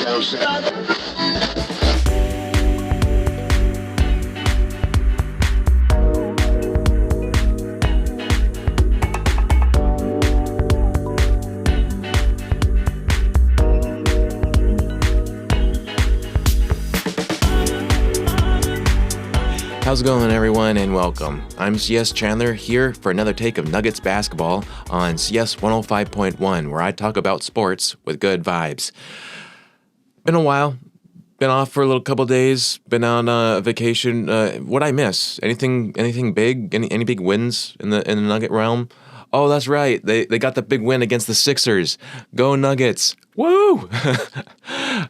How's it going, everyone, and welcome. I'm CS Chandler here for another take of Nuggets basketball on CS 105.1, where I talk about sports with good vibes. Been a while. Been off for a little couple days. Been on vacation. What'd I miss? Anything big? Any big wins in the Nugget realm? Oh, that's right. They got the big win against the Sixers. Go Nuggets. Woo!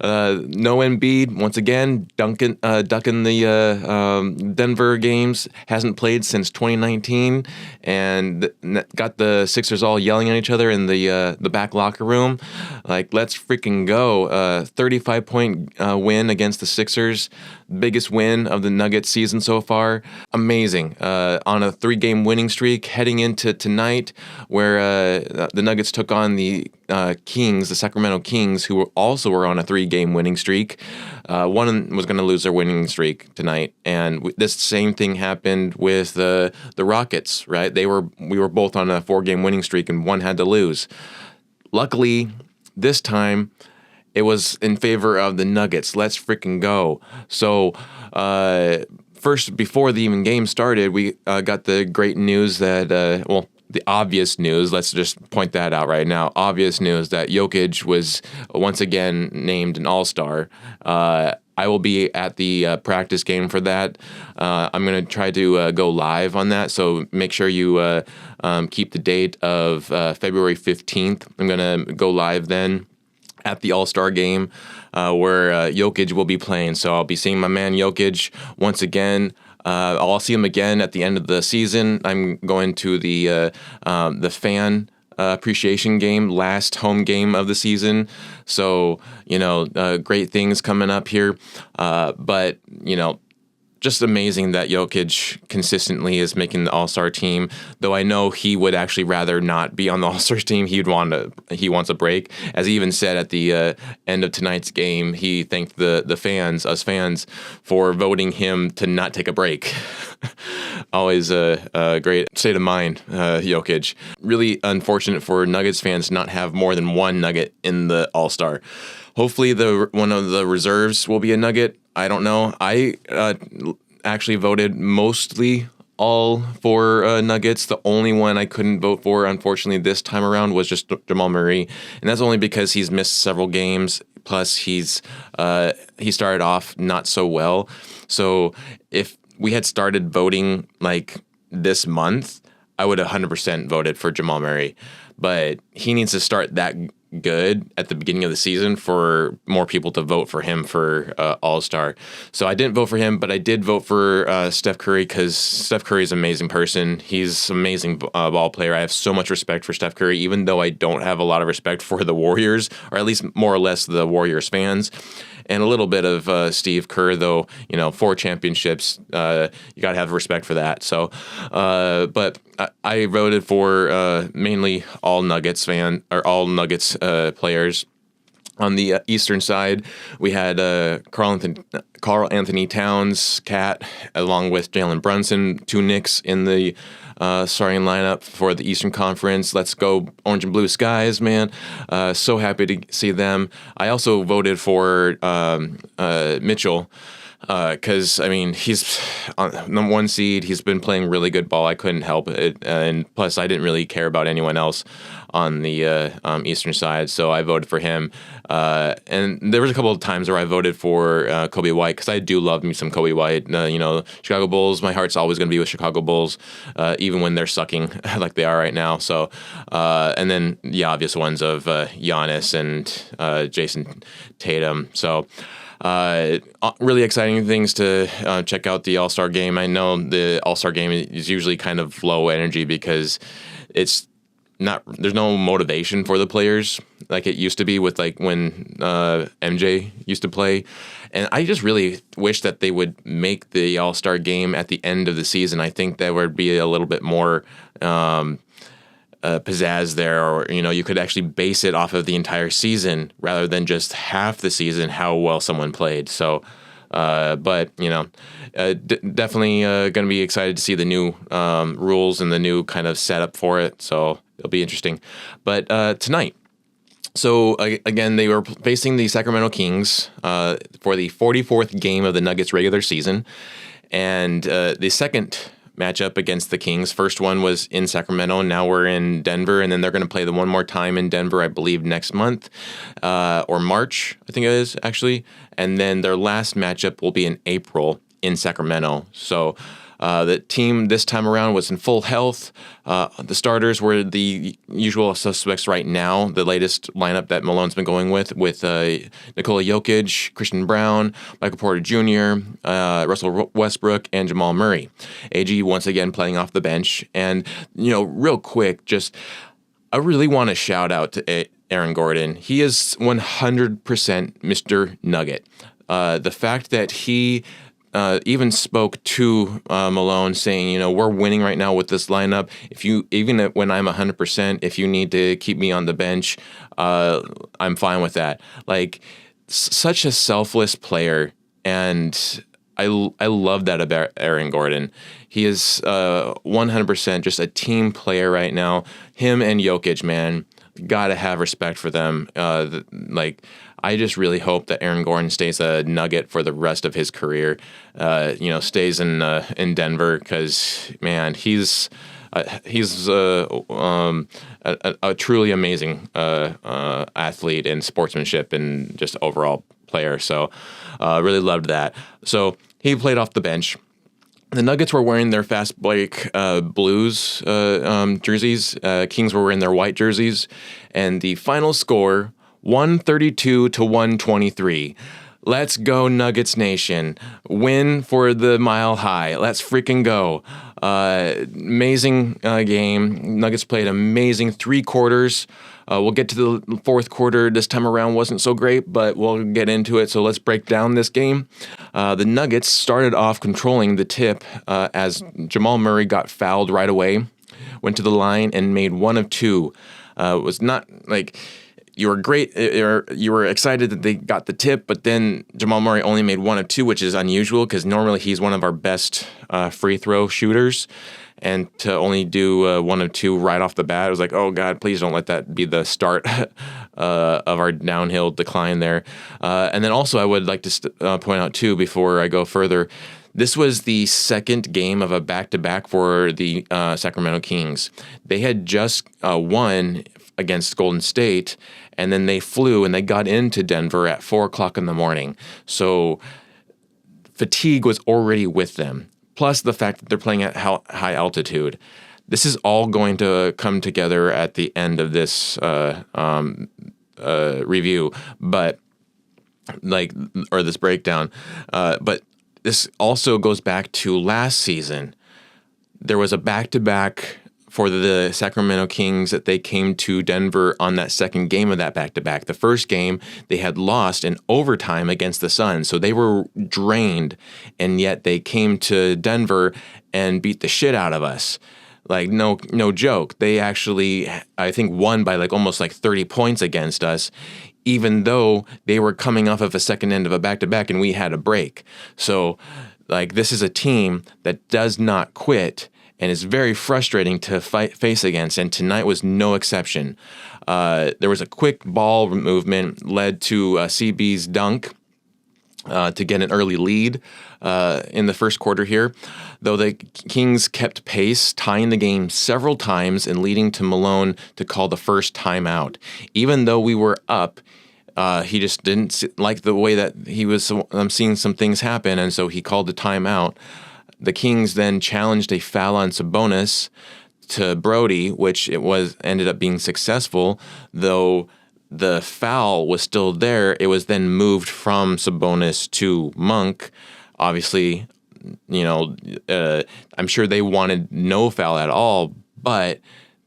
No Embiid, once again, ducking the Denver games. Hasn't played since 2019, and got the Sixers all yelling at each other in the back locker room. Like, let's freaking go. 35-point win against the Sixers. Biggest win of the Nuggets season so far. Amazing. On a 3-game winning streak heading into tonight, where the Nuggets took on the Kings, the Sacramento Kings, who also were on a 3-game winning streak. One was going to lose their winning streak tonight, and this same thing happened with the Rockets. Right? We were both on a 4-game winning streak, and one had to lose. Luckily, this time it was in favor of the Nuggets. Let's freaking go! So. First, before the even game started, we got the great news that, the obvious news, let's just point that out right now, obvious news that Jokić was once again named an All-Star. I will be at the practice game for that. I'm going to try to go live on that, so make sure you keep the date of February 15th. I'm going to go live then at the All-Star game where Jokić will be playing. So I'll be seeing my man Jokić once again. I'll see him again at the end of the season. I'm going to the fan appreciation game, last home game of the season. So, great things coming up here. But, just amazing that Jokić consistently is making the All-Star team, though I know he would actually rather not be on the All-Star team. He wants a break. As he even said at the end of tonight's game, he thanked the fans, us fans, for voting him to not take a break. Always a great state of mind, Jokić. Really unfortunate for Nuggets fans to not have more than one Nugget in the All-Star. Hopefully one of the reserves will be a Nugget. I don't know. I actually voted mostly all for Nuggets. The only one I couldn't vote for, unfortunately, this time around was just Jamal Murray. And that's only because he's missed several games. Plus, he started off not so well. So if we had started voting like this month, I would 100% voted for Jamal Murray. But he needs to start that good at the beginning of the season for more people to vote for him for All-Star. So I didn't vote for him, but I did vote for Steph Curry because Steph Curry is an amazing person. He's an amazing ball player. I have so much respect for Steph Curry, even though I don't have a lot of respect for the Warriors, or at least more or less the Warriors fans. And a little bit of Steve Kerr, though, 4 championships, you got to have respect for that. So, but I voted for mainly all Nuggets players. On the Eastern side, we had Karl Anthony Towns, Cat, along with Jalen Brunson, 2 Knicks in the starting lineup for the Eastern Conference. Let's go Orange and Blue Skies, man. So happy to see them. I also voted for Mitchell because, he's on number 1 seed. He's been playing really good ball. I couldn't help it. And plus, I didn't really care about anyone else on the Eastern side, so I voted for him. And there was a couple of times where I voted for Kobe White because I do love me some Kobe White. Chicago Bulls, my heart's always going to be with Chicago Bulls, even when they're sucking like they are right now. So, and then the obvious ones of Giannis and Jason Tatum. So, really exciting things to check out the All-Star game. I know the All-Star game is usually kind of low energy because there's no motivation for the players like it used to be with like when MJ used to play. And I just really wish that they would make the All-Star game at the end of the season. I think that would be a little bit more pizzazz there, or you could actually base it off of the entire season rather than just half the season how well someone played. So, but definitely going to be excited to see the new rules and the new kind of setup for it. So it'll be interesting. But tonight. So, again, they were facing the Sacramento Kings for the 44th game of the Nuggets regular season. And the second matchup against the Kings, first one was in Sacramento, and now we're in Denver. And then they're going to play the one more time in Denver, I believe, next month or March, I think it is, actually. And then their last matchup will be in April in Sacramento. So the team this time around was in full health. The starters were the usual suspects right now, the latest lineup that Malone's been going with Nikola Jokić, Christian Brown, Michael Porter Jr., Russell Westbrook, and Jamal Murray. AG once again playing off the bench. And, real quick, I really want to shout out to Aaron Gordon. He is 100% Mr. Nugget. The fact that he even spoke to Malone saying, we're winning right now with this lineup. Even when I'm 100%, if you need to keep me on the bench, I'm fine with that. Like, such a selfless player, and I love that about Aaron Gordon. He is 100% just a team player right now. Him and Jokić, man, gotta have respect for them. I just really hope that Aaron Gordon stays a Nugget for the rest of his career. Stays in Denver, because man, he's a truly amazing athlete and sportsmanship and just overall player. So really loved that. So he played off the bench. The Nuggets were wearing their fast break blues jerseys. Kings were wearing their white jerseys. And the final score, 132 to 123. Let's go, Nuggets Nation. Win for the mile high. Let's freaking go. Amazing game. Nuggets played amazing 3 quarters. We'll get to the fourth quarter this time around. Wasn't so great, but we'll get into it. So let's break down this game. The Nuggets started off controlling the tip as Jamal Murray got fouled right away, went to the line and made 1 of 2. It was not like you were great. You were excited that they got the tip, but then Jamal Murray only made 1 of 2, which is unusual because normally he's one of our best free throw shooters. And to only do 1 of 2 right off the bat, it was like, oh, God, please don't let that be the start of our downhill decline there. And then also I would like to point out, too, before I go further, this was the second game of a back-to-back for the Sacramento Kings. They had just won against Golden State, and then they flew and they got into Denver at 4 o'clock in the morning. So fatigue was already with them. Plus the fact that they're playing at high altitude. This is all going to come together at the end of this review, or this breakdown. But this also goes back to last season. There was a back-to-back for the Sacramento Kings that they came to Denver on that second game of that back-to-back. The first game, they had lost in overtime against the Suns, so they were drained, and yet they came to Denver and beat the shit out of us. Like, no joke. They actually, I think, won by almost 30 points against us, even though they were coming off of a second end of a back-to-back and we had a break. So, this is a team that does not quit, and it's very frustrating to face against, and tonight was no exception. There was a quick ball movement led to CB's dunk to get an early lead in the first quarter here, though the Kings kept pace, tying the game several times and leading to Malone to call the first timeout. Even though we were up, he just didn't like the way that he was seeing some things happen, and so he called the timeout. The Kings then challenged a foul on Sabonis to Brody, which ended up being successful, though the foul was still there. It was then moved from Sabonis to Monk. Obviously, I'm sure they wanted no foul at all, but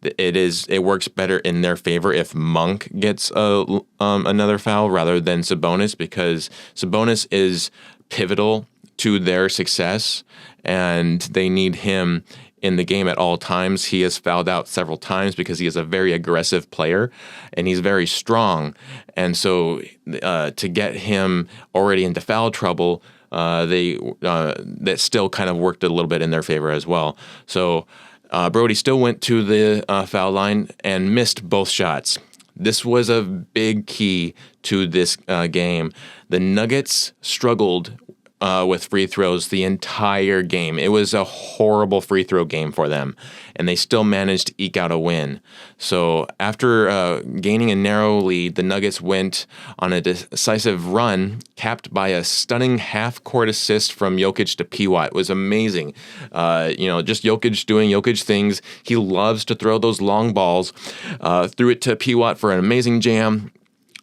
it works better in their favor if Monk gets another foul rather than Sabonis, because Sabonis is pivotal to their success, and they need him in the game at all times. He has fouled out several times because he is a very aggressive player and he's very strong. And so to get him already into foul trouble, that still kind of worked a little bit in their favor as well. So Brody still went to the foul line and missed both shots. This was a big key to this game. The Nuggets struggled with free throws the entire game. It was a horrible free throw game for them, and they still managed to eke out a win. So after gaining a narrow lead, the Nuggets went on a decisive run, capped by a stunning half-court assist from Jokić to Piwat. It was amazing. Just Jokić doing Jokić things. He loves to throw those long balls. Threw it to Piwat for an amazing jam,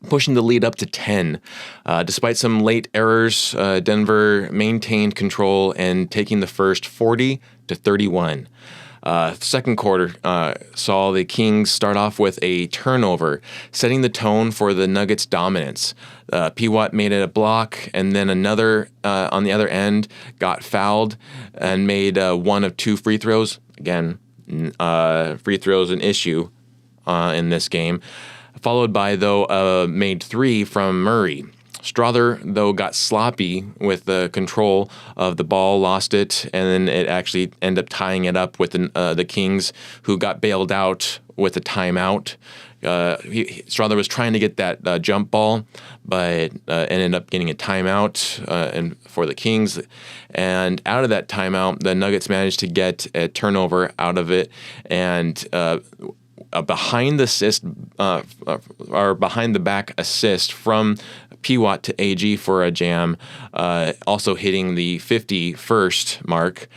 pushing the lead up to 10. Despite some late errors, Denver maintained control and taking the first 40-31. Second quarter saw the Kings start off with a turnover, setting the tone for the Nuggets' dominance. Piwat made it a block, and then another on the other end got fouled and made one of two free throws. Again, free throws an issue in this game. Followed by, though, made three from Murray. Strother, though, got sloppy with the control of the ball, lost it, and then it actually ended up tying it up with the Kings, who got bailed out with a timeout. Strother was trying to get that jump ball, but ended up getting a timeout for the Kings. And out of that timeout, the Nuggets managed to get a turnover out of it, and a behind the back assist from Piwat to AG for a jam, also hitting the 51st mark,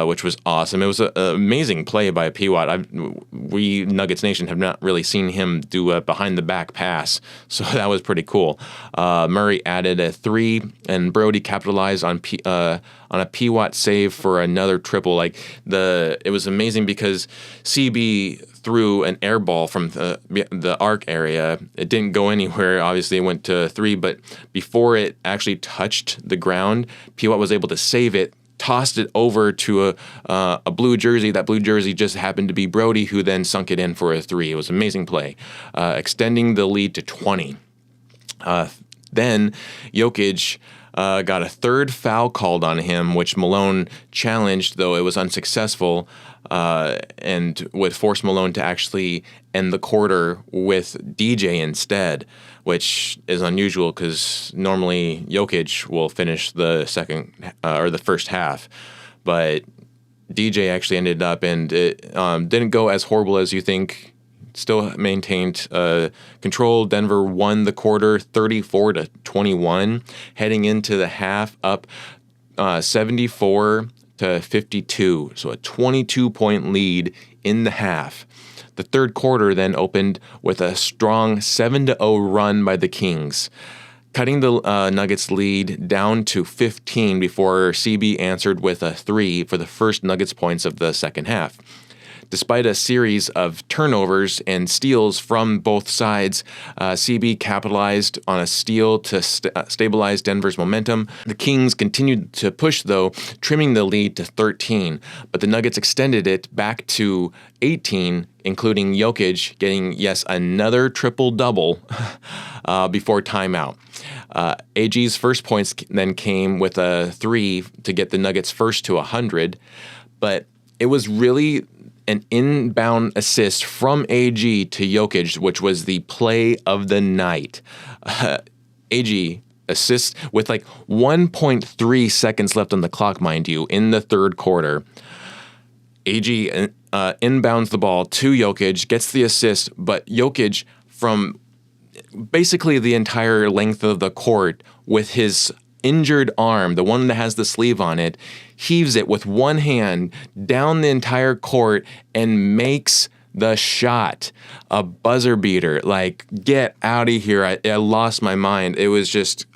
which was awesome. It was an amazing play by Piwat. We Nuggets Nation have not really seen him do a behind the back pass, so that was pretty cool. Murray added a three, and Brody capitalized on a Piwat save for another triple. It was amazing because CB threw an air ball from the arc area. It didn't go anywhere. Obviously, it went to three, but before it actually touched the ground, Piwat was able to save it, tossed it over to a blue jersey. That blue jersey just happened to be Brody, who then sunk it in for a three. It was an amazing play, extending the lead to 20. Then Jokić got a third foul called on him, which Malone challenged, though it was unsuccessful, and would force Malone to actually end the quarter with DJ instead, which is unusual because normally Jokić will finish the second or the first half, but DJ actually ended up, and it didn't go as horrible as you think. Still maintained control. Denver won the quarter 34-21, heading into the half up 74-52, so a 22-point lead in the half. The third quarter then opened with a strong 7-0 run by the Kings, cutting the Nuggets lead down to 15 before CB answered with a three for the first Nuggets points of the second half. Despite a series of turnovers and steals from both sides, CB capitalized on a steal to stabilize Denver's momentum. The Kings continued to push, though, trimming the lead to 13, but the Nuggets extended it back to 18, including Jokić getting, yes, another triple-double before timeout. AG's first points then came with a three to get the Nuggets first to 100, but it was really an inbound assist from AG to Jokić, which was the play of the night. AG assists with 1.3 seconds left on the clock, mind you, in the third quarter. AG inbounds the ball to Jokić, gets the assist, but Jokić from basically the entire length of the court with his injured arm, the one that has the sleeve on it, heaves it with one hand down the entire court and makes the shot. A buzzer beater. Get out of here. I lost my mind. It was just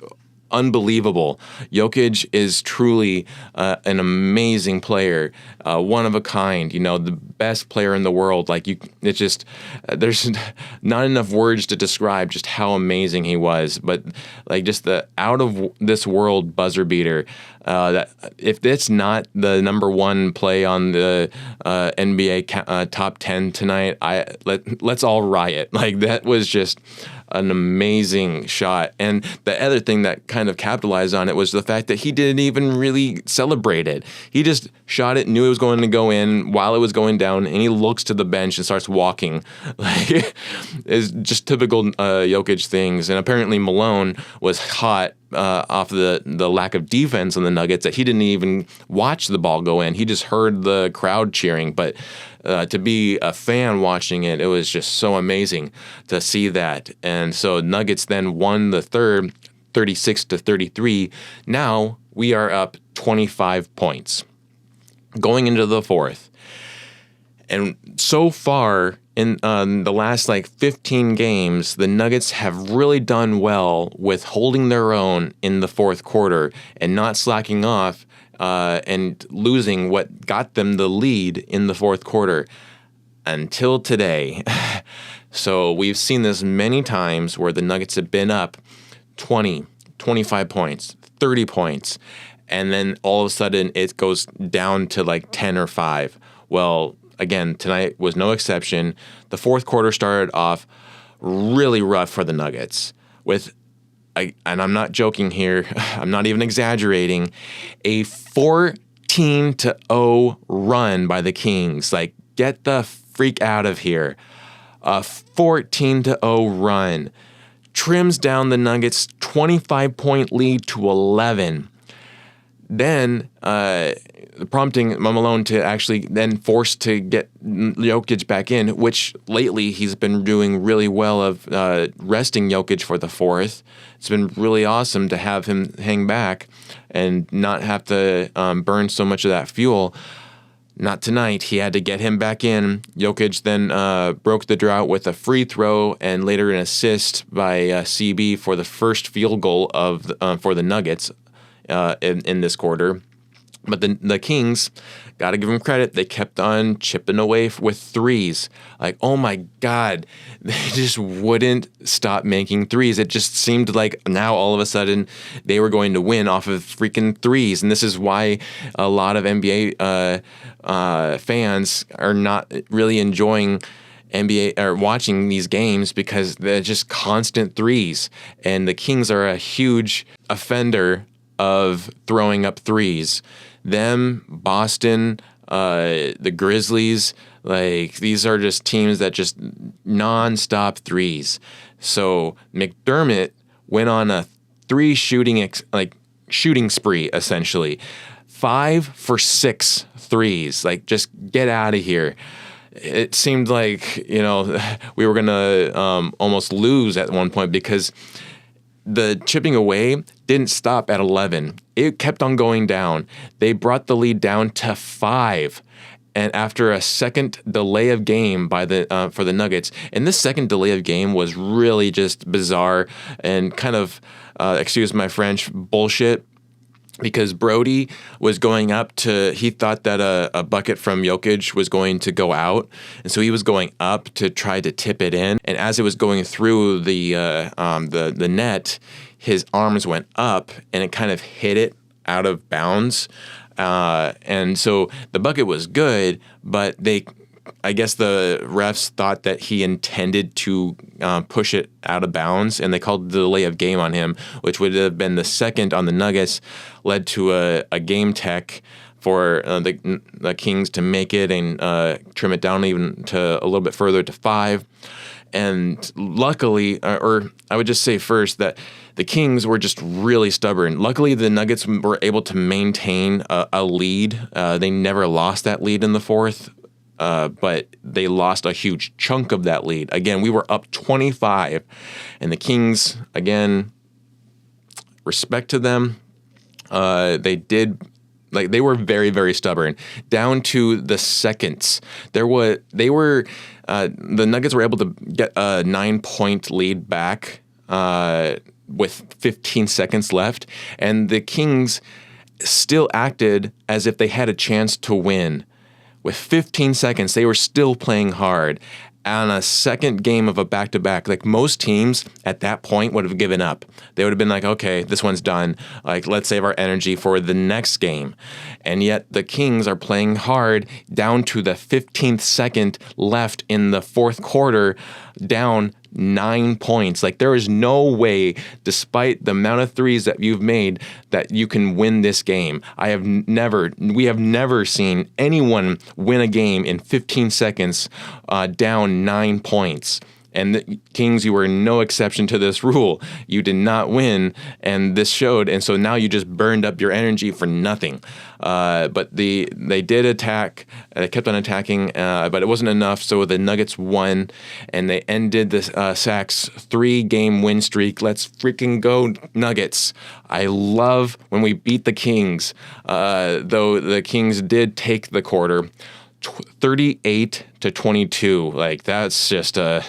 unbelievable. Jokić is truly an amazing player, one of a kind. The best player in the world. It's just there's not enough words to describe just how amazing he was. But just the out of this world buzzer beater. That if that's not the number one play on the NBA top 10 tonight, let's all riot. That was just an amazing shot. And the other thing that kind of capitalized on it was the fact that he didn't even really celebrate it. He just shot it, knew it was going to go in while it was going down, and he looks to the bench and starts walking. It's just typical Jokić things. And apparently Malone was hot off the lack of defense on the Nuggets, that he didn't even watch the ball go in. He just heard the crowd cheering. But to be a fan watching it, it was just so amazing to see that. And so Nuggets then won the third, 36-33. Now we are up 25 points going into the fourth. And so far in the last 15 games, the Nuggets have really done well with holding their own in the fourth quarter and not slacking off and losing what got them the lead in the fourth quarter until today. So we've seen this many times where the Nuggets have been up 20, 25 points, 30 points, and then all of a sudden it goes down to 10 or 5. Well, again, tonight was no exception. The fourth quarter started off really rough for the Nuggets with, and I'm not joking here, I'm not even exaggerating, a 14-0 run by the Kings. Get the freak out of here. A 14-0 run. Trims down the Nuggets' 25-point lead to 11. Then prompting Malone to actually then force to get Jokić back in, which lately he's been doing really well of resting Jokić for the fourth. It's been really awesome to have him hang back and not have to burn so much of that fuel. Not tonight. He had to get him back in. Jokić then broke the drought with a free throw and later an assist by CB for the first field goal for the Nuggets in this quarter. But the Kings, got to give them credit, they kept on chipping away with threes. Oh my God, they just wouldn't stop making threes. It just seemed like now all of a sudden they were going to win off of freaking threes. And this is why a lot of NBA fans are not really enjoying NBA or watching these games, because they're just constant threes. And the Kings are a huge offender of throwing up threes. Them, Boston, the Grizzlies, these are just teams that just nonstop threes. So McDermott went on a shooting spree, essentially. 5 for 6 threes. Just get out of here. It seemed like, we were going to almost lose at one point, because the chipping away didn't stop at 11. It kept on going down. They brought the lead down to 5. And after a second delay of game for the Nuggets, and this second delay of game was really just bizarre and kind of, excuse my French, bullshit. Because Brody was going up he thought that a bucket from Jokić was going to go out. And so he was going up to try to tip it in. And as it was going through the net, his arms went up and it kind of hit it out of bounds. And so the bucket was good, but I guess the refs thought that he intended to push it out of bounds, and they called the delay of game on him, which would have been the second on the Nuggets, led to a game tech for the Kings to make it and trim it down even to a little bit further to 5. And luckily, or I would just say first that the Kings were just really stubborn. Luckily, the Nuggets were able to maintain a lead. They never lost that lead in the fourth. But they lost a huge chunk of that lead. Again, we were up 25, and the Kings, again, respect to them. They were very, very stubborn down to the seconds. The Nuggets were able to get a 9-point lead back with 15 seconds left, and the Kings still acted as if they had a chance to win. With 15 seconds, they were still playing hard. On a second game of a back-to-back, like most teams at that point would have given up. They would have been like, okay, this one's done. Like, let's save our energy for the next game. And yet the Kings are playing hard down to the 15th second left in the fourth quarter, down 9 points. Like, there is no way, despite the amount of threes that you've made, that you can win this game. We have never seen anyone win a game in 15 seconds down 9 points. And the Kings, you were no exception to this rule. You did not win, and this showed. And so now you just burned up your energy for nothing. But they did attack. They kept on attacking, but it wasn't enough. So the Nuggets won, and they ended the Sacks 3-game win streak. Let's freaking go, Nuggets. I love when we beat the Kings, though the Kings did take the quarter. 38-22. Like, that's just a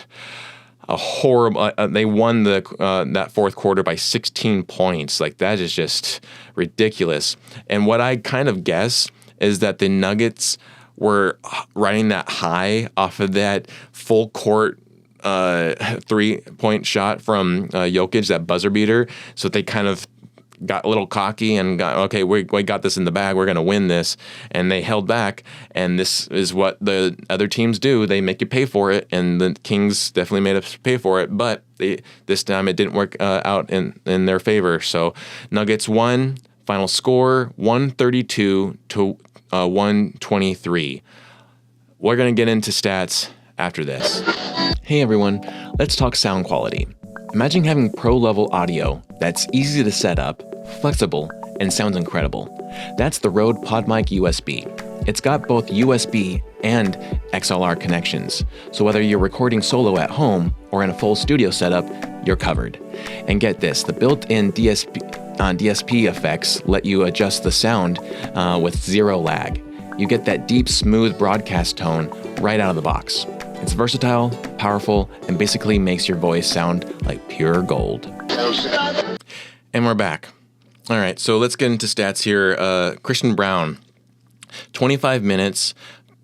horrible. They won that fourth quarter by 16 points. Like, that is just ridiculous. And what I kind of guess is that the Nuggets were riding that high off of that full court 3-point shot from Jokić, that buzzer beater. So they kind of got a little cocky and got, okay, we got this in the bag, we're going to win this, and they held back, and this is what the other teams do. They make you pay for it, and the Kings definitely made us pay for it, but this time it didn't work out in their favor. So Nuggets won, final score 132-123. We're going to get into stats after this. Hey everyone, let's talk sound quality. Imagine having pro-level audio that's easy to set up, flexible, and sounds incredible. That's the Røde Pod Mic USB. It's got both USB and XLR connections, so whether you're recording solo at home or in a full studio setup, you're covered. And get this, the built-in DSP effects let you adjust the sound with zero lag. You get that deep, smooth broadcast tone right out of the box. It's versatile, powerful, and basically makes your voice sound like pure gold. And we're back. All right, so let's get into stats here. Christian Braun, 25 minutes,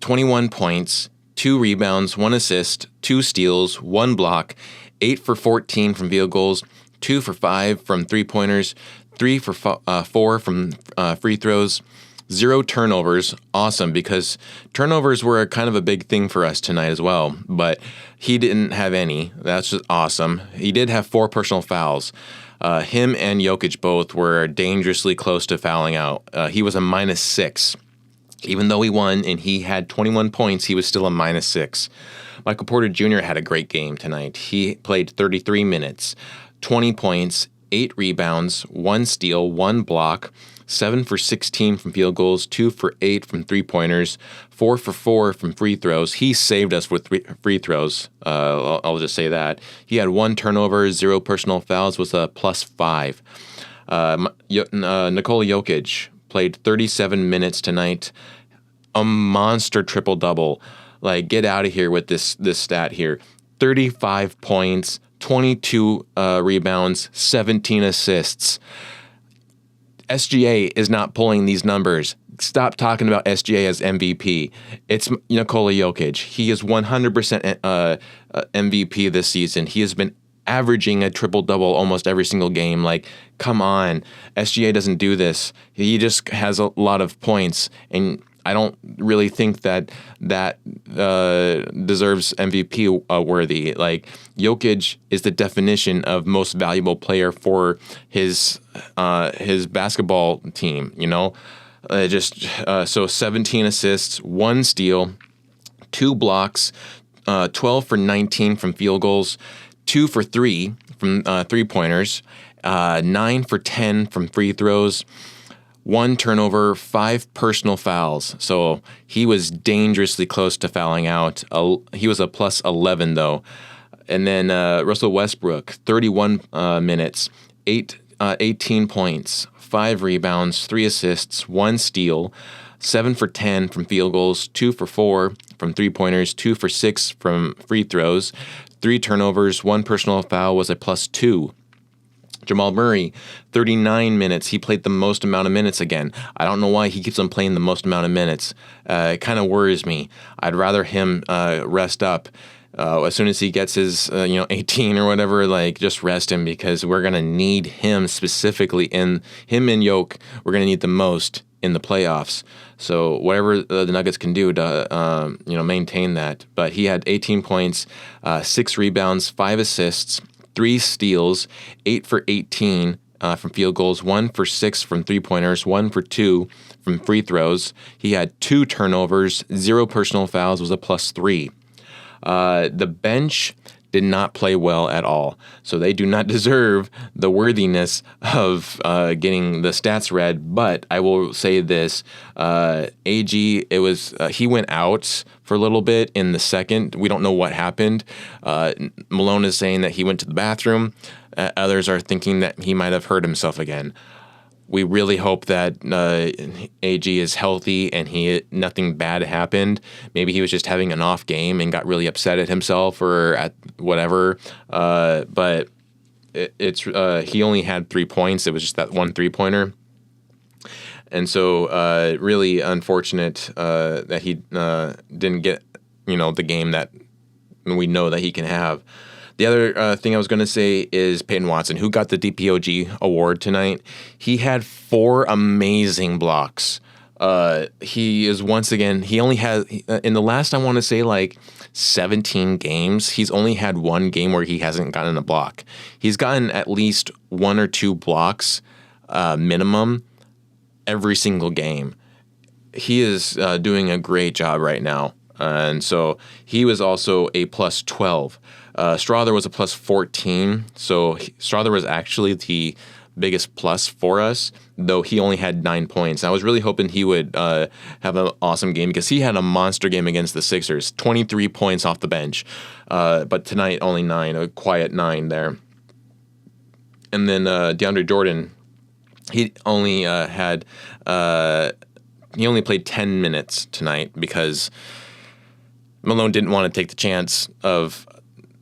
21 points, 2 rebounds, 1 assist, 2 steals, 1 block, 8 for 14 from field goals, 2 for 5 from three-pointers, 3 for 4 from free throws, 0 turnovers. Awesome, because turnovers were kind of a big thing for us tonight as well, but he didn't have any. That's just awesome. He did have 4 personal fouls. Him and Jokić both were dangerously close to fouling out. He was a -6. Even though he won and he had 21 points, he was still a -6. Michael Porter Jr. had a great game tonight. He played 33 minutes, 20 points, 8 rebounds, 1 steal, 1 block, 7 for 16 from field goals, 2 for 8 from three-pointers, 4 for 4 from free throws. He saved us with free throws. I'll just say that. He had 1 turnover, 0 personal fouls, was a +5. Nikola Jokić played 37 minutes tonight. A monster triple-double. Like, get out of here with this stat here. 35 points, 22 rebounds, 17 assists. SGA is not pulling these numbers. Stop talking about SGA as MVP. It's Nikola Jokić. He is 100% MVP this season. He has been averaging a triple-double almost every single game. Like, come on. SGA doesn't do this. He just has a lot of points, and I don't really think that deserves MVP worthy. Like, Jokić is the definition of most valuable player for his basketball team. You know, so 17 assists, 1 steal, 2 blocks, 12 for 19 from field goals, 2 for 3 from three-pointers, 9 for 10 from free throws, 1 turnover, 5 personal fouls. So he was dangerously close to fouling out. He was a +11 though. And then Russell Westbrook, 31 minutes, 18 points, 5 rebounds, 3 assists, 1 steal, 7 for 10 from field goals, 2 for 4 from three-pointers, 2 for 6 from free throws, 3 turnovers, 1 personal foul, was a +2. Jamal Murray, 39 minutes. He played the most amount of minutes again. I don't know why he keeps on playing the most amount of minutes. It kind of worries me. I'd rather him rest up. As soon as he gets his 18 or whatever, like, just rest him, because we're going to need him specifically, in him and Jokić, we're going to need the most in the playoffs. So whatever the Nuggets can do to maintain that. But he had 18 points, 6 rebounds, 5 assists, 3 steals, 8 for 18 from field goals, 1 for 6 from three-pointers, 1 for 2 from free throws. He had 2 turnovers, 0 personal fouls, was a +3. The bench did not play well at all, so they do not deserve the worthiness of getting the stats read. But I will say this: AG, he went out for a little bit in the second. We don't know what happened. Malone is saying that he went to the bathroom. Others are thinking that he might have hurt himself again. We really hope that AG is healthy and nothing bad happened. Maybe he was just having an off game and got really upset at himself or at whatever. But he only had 3 points. It was just that 1 3-pointer. And so really unfortunate that he didn't get the game that we know that he can have. The other thing I was going to say is Peyton Watson, who got the DPOG award tonight. He had 4 amazing blocks. He is once again, he only has, in the last, I want to say, like 17 games, he's only had 1 game where he hasn't gotten a block. He's gotten at least 1 or 2 blocks minimum every single game. He is doing a great job right now. And so he was also a +12. Strother was a +14, so Strother was actually the biggest plus for us, though he only had 9 points. I was really hoping he would have an awesome game, because he had a monster game against the Sixers, 23 points off the bench, but tonight only 9, a quiet 9 there. And then DeAndre Jordan, he only played 10 minutes tonight because Malone didn't want to take the chance of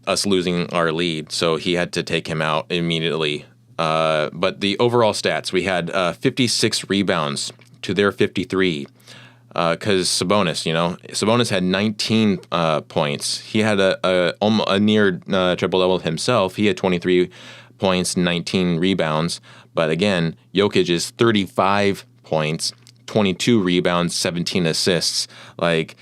us losing our lead, so he had to take him out immediately. But the overall stats, we had 56 rebounds to their 53, because Sabonis had 19 points. He had a near triple-double himself. He had 23 points, 19 rebounds. But again, Jokić is 35 points, 22 rebounds, 17 assists. Like,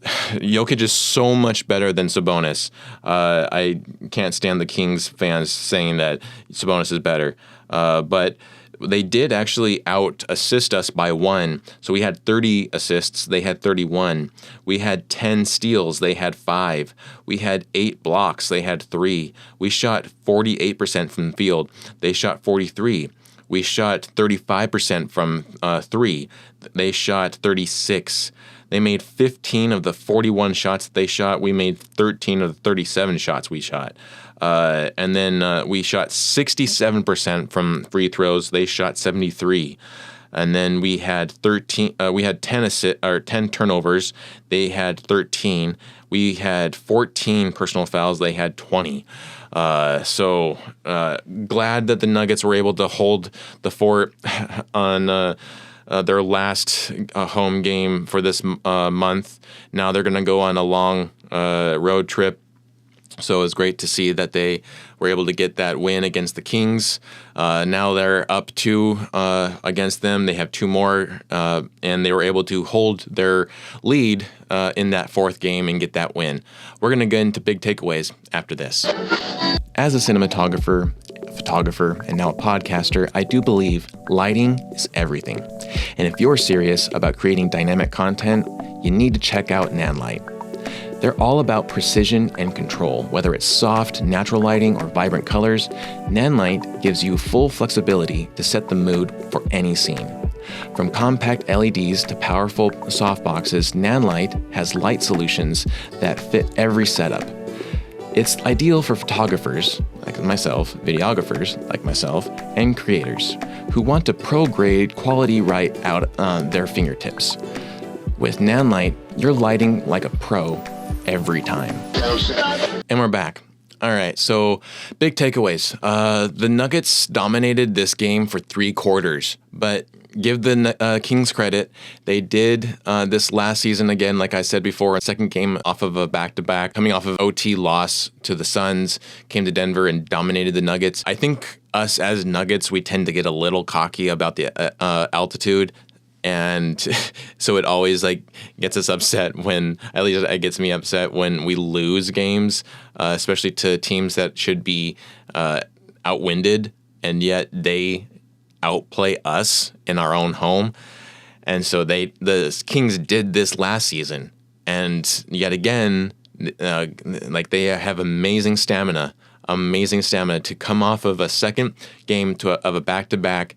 Jokić is so much better than Sabonis. I can't stand the Kings fans saying that Sabonis is better. But they did actually out-assist us by 1. So we had 30 assists. They had 31. We had 10 steals. They had 5. We had 8 blocks. They had 3. We shot 48% from the field. They shot 43. We shot 35% from 3. They shot 36. They made 15 of the 41 shots they shot. We made 13 of the 37 shots we shot. And then we shot 67% from free throws. They shot 73. And then we had 10 turnovers. They had 13. We had 14 personal fouls. They had 20. So glad that the Nuggets were able to hold the fort on their last home game for this month. Now they're going to go on a long road trip. So it's great to see that they were able to get that win against the Kings. Now they're up 2 against them. They have 2 more, and they were able to hold their lead in that 4th game and get that win. We're going to get into big takeaways after this. As a cinematographer, photographer, and now a podcaster, I do believe lighting is everything. And if you're serious about creating dynamic content, you need to check out Nanlite. They're all about precision and control. Whether it's soft, natural lighting, or vibrant colors, Nanlite gives you full flexibility to set the mood for any scene. From compact LEDs to powerful softboxes, Nanlite has light solutions that fit every setup. It's ideal for photographers, like myself, videographers, like myself, and creators who want to pro-grade quality right out on their fingertips. With Nanlite, you're lighting like a pro every time. And we're back. All right, so big takeaways. The Nuggets dominated this game for 3 quarters, but give the Kings credit. They did this last season again, like I said before, a second game off of a back-to-back, coming off of OT loss to the Suns, came to Denver and dominated the Nuggets. I think us as Nuggets, we tend to get a little cocky about the altitude. And so it always gets us upset when, at least it gets me upset when we lose games, especially to teams that should be outwinded, and yet they outplay us in our own home. And so the Kings did this last season, and yet again, they have amazing stamina to come off of a second game of a back-to-back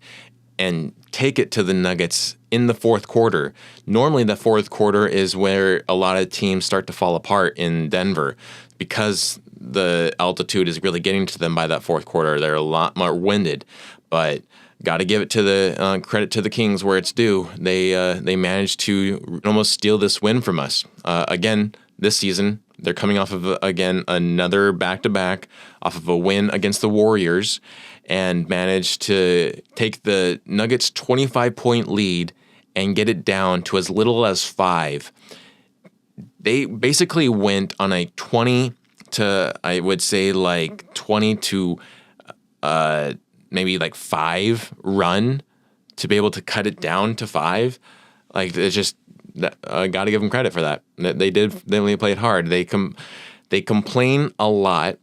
and take it to the Nuggets in the fourth quarter. Normally, the fourth quarter is where a lot of teams start to fall apart in Denver because the altitude is really getting to them by that fourth quarter. They're a lot more winded, but got to give it to the credit to the Kings where it's due. They managed to almost steal this win from us. Again, this season, they're coming off of, another back-to-back off of a win against the Warriors, and managed to take the Nuggets' 25-point lead and get it down to as little as 5. They basically went on a 20 to, I would say, 20 to maybe 5 run to be able to cut it down to 5. It's just, I got to give them credit for that. They played hard. They complain a lot.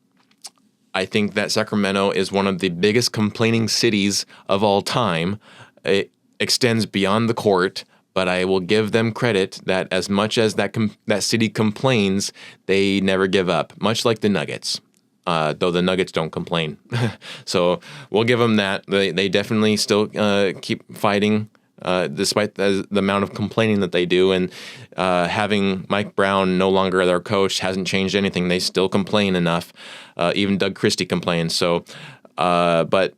I think that Sacramento is one of the biggest complaining cities of all time. It extends beyond the court, but I will give them credit that as much as that city complains, they never give up, much like the Nuggets, though the Nuggets don't complain. So we'll give them that. They definitely still keep fighting, despite the amount of complaining that they do, and having Mike Brown no longer their coach hasn't changed anything. They still complain enough. Even Doug Christie complains. So, but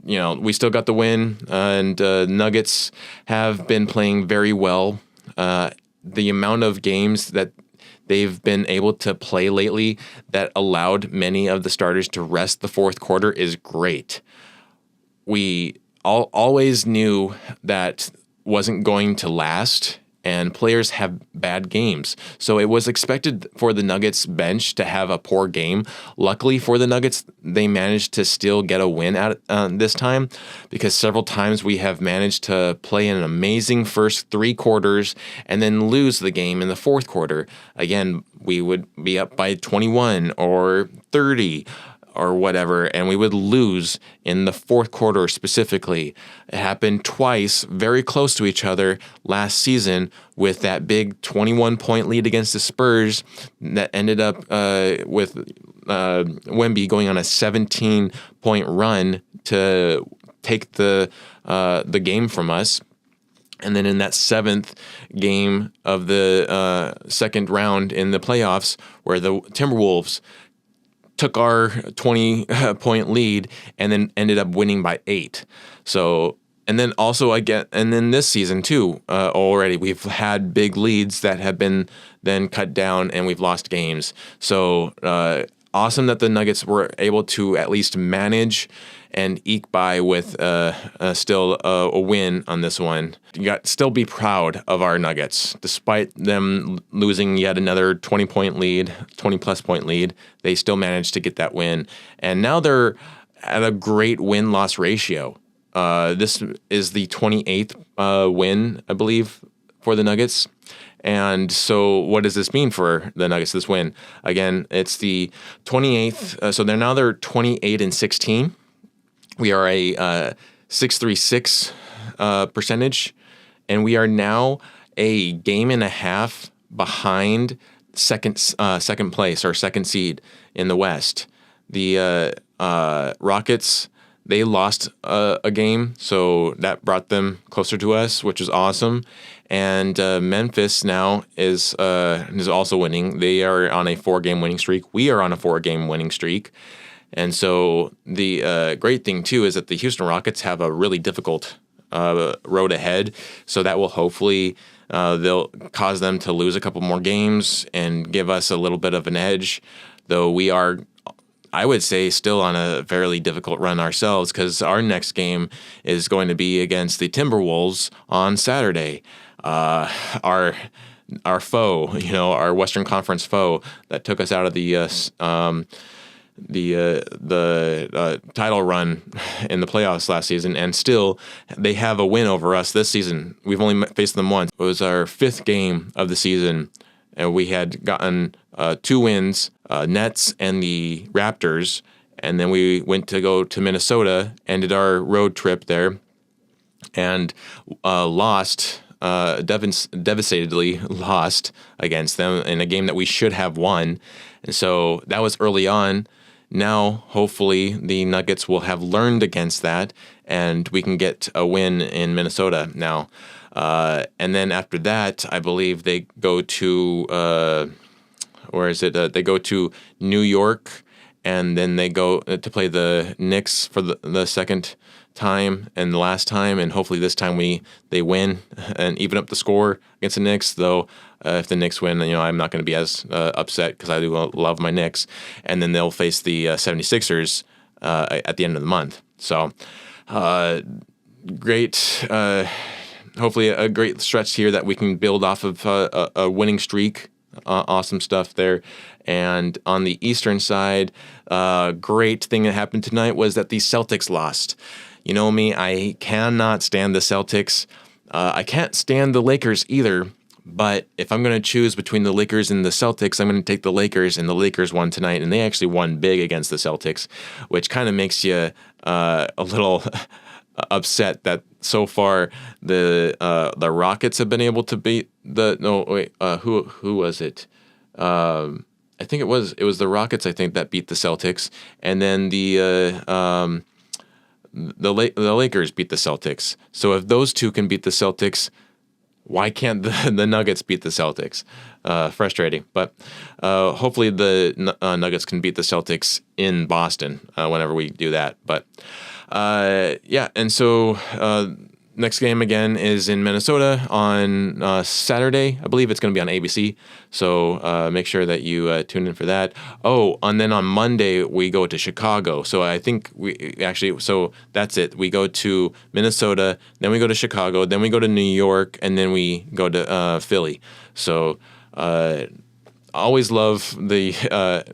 we still got the win, and Nuggets have been playing very well. The amount of games that they've been able to play lately that allowed many of the starters to rest the fourth quarter is great. We always knew that wasn't going to last, and players have bad games. So it was expected for the Nuggets bench to have a poor game. Luckily for the Nuggets, they managed to still get a win at this time, because several times we have managed to play an amazing first 3 quarters and then lose the game in the fourth quarter. Again, we would be up by 21 or 30 or whatever, and we would lose in the fourth quarter specifically. It happened twice, very close to each other last season, with that big 21-point lead against the Spurs that ended up with Wemby going on a 17-point run to take the game from us. And then in that 7th game of the second round in the playoffs, where the Timberwolves took our 20-point lead and then ended up winning by 8. So, and then also and then this season too, already we've had big leads that have been then cut down, and we've lost games. So awesome that the Nuggets were able to at least manage and eke by with still a win on this one. You got still be proud of our Nuggets. Despite them losing yet another 20-point lead, 20-plus point lead, they still managed to get that win. And now they're at a great win-loss ratio. This is the 28th win, I believe, for the Nuggets. And so what does this mean for the Nuggets, this win? Again, it's the 28th. So they're 28-16. We are a 636 percentage, and we are now a game and a half behind second place, or second seed in the West. The Rockets, they lost a game, so that brought them closer to us, which is awesome. And Memphis now is also winning. They are on a 4-game winning streak. We are on a 4-game winning streak. And so the great thing, too, is that the Houston Rockets have a really difficult road ahead. So that will hopefully they'll cause them to lose a couple more games and give us a little bit of an edge. though we are, I would say, still on a fairly difficult run ourselves, because our next game is going to be against the Timberwolves on Saturday. Our foe, our Western Conference foe that took us out of the title run in the playoffs last season, and still they have a win over us this season. We've only faced them once. It was our 5th game of the season, and we had gotten 2 wins, Nets and the Raptors, and then we went to go to Minnesota, ended our road trip there, and lost. Devastatedly lost against them in a game that we should have won. And so that was early on. Now, hopefully, the Nuggets will have learned against that, and we can get a win in Minnesota now. And then after that, I believe they go to, where is it? They go to New York, and then they go to play the Knicks for the second time and the last time, and hopefully this time they win and even up the score against the Knicks, though if the Knicks win, I'm not going to be as upset, because I do love my Knicks. And then they'll face the 76ers at the end of the month. So great, hopefully a great stretch here that we can build off of a winning streak. Awesome stuff there. And on the Eastern side, great thing that happened tonight was that the Celtics lost. You know me, I cannot stand the Celtics. I can't stand the Lakers either. But if I'm going to choose between the Lakers and the Celtics, I'm going to take the Lakers, and the Lakers won tonight, and they actually won big against the Celtics, which kind of makes you a little upset that so far the Rockets have been able to beat who was it? I think it was the Rockets, I think, that beat the Celtics, and then the Lakers beat the Celtics. So if those two can beat the Celtics, why can't the Nuggets beat the Celtics? Frustrating. But hopefully the Nuggets can beat the Celtics in Boston whenever we do that. But and so next game again is in Minnesota on Saturday. I believe it's going to be on ABC. So make sure that you tune in for that. Oh, and then on Monday we go to Chicago. So I think so that's it. We go to Minnesota, then we go to Chicago, then we go to New York, and then we go to Philly. So always love the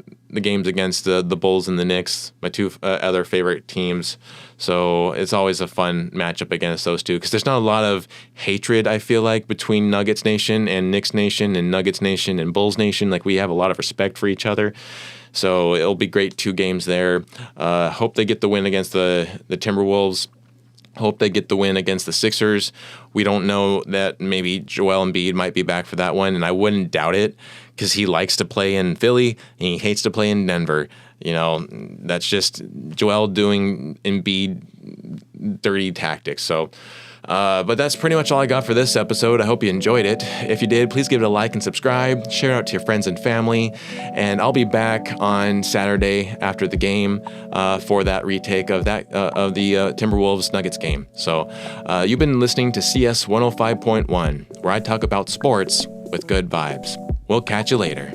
games against the Bulls and the Knicks, my two other favorite teams. So it's always a fun matchup against those two, because there's not a lot of hatred, I feel like, between Nuggets Nation and Knicks Nation and Nuggets Nation and Bulls Nation. Like, we have a lot of respect for each other. So it'll be great 2 games there. Hope they get the win against the Timberwolves. Hope they get the win against the Sixers. We don't know that maybe Joel Embiid might be back for that one, and I wouldn't doubt it, because he likes to play in Philly and he hates to play in Denver. That's just Joel doing Embiid dirty tactics. So, but that's pretty much all I got for this episode. I hope you enjoyed it. If you did, please give it a like and subscribe. Share it out to your friends and family. And I'll be back on Saturday after the game for that retake of the Timberwolves Nuggets game. So you've been listening to CS 105.1, where I talk about sports with good vibes. We'll catch you later.